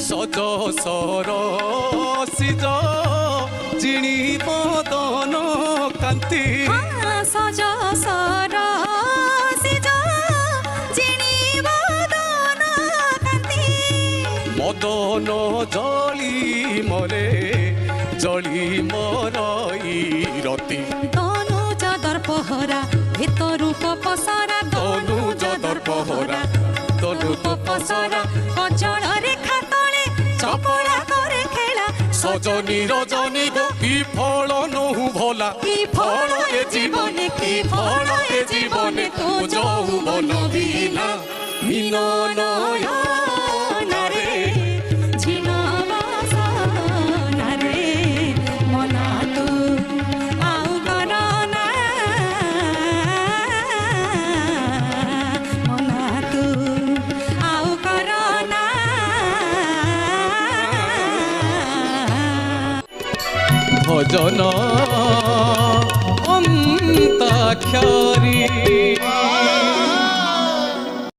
সজ সরসিজ জিণি বদন কান্তি সজ সরসিজ জিণি বদন কান্তি মদন জলি মরে জলি মরই রতি তনু যদর পহরা হেত রূপ পসরা তনু যদর পহরা তনু পসরা অচল রেখা তলে চপলা করে খেলা সজনী রজনী গো কি ফল নহু ভোলা কি ফল এ জীবনে কি ফল এ জীবনে তো যৌবন বিনা মিলন নরে ঝিন বাসনারে মনা তু আউ করনা মনা তু আউ করনা ভজন অন্তাক্ষরী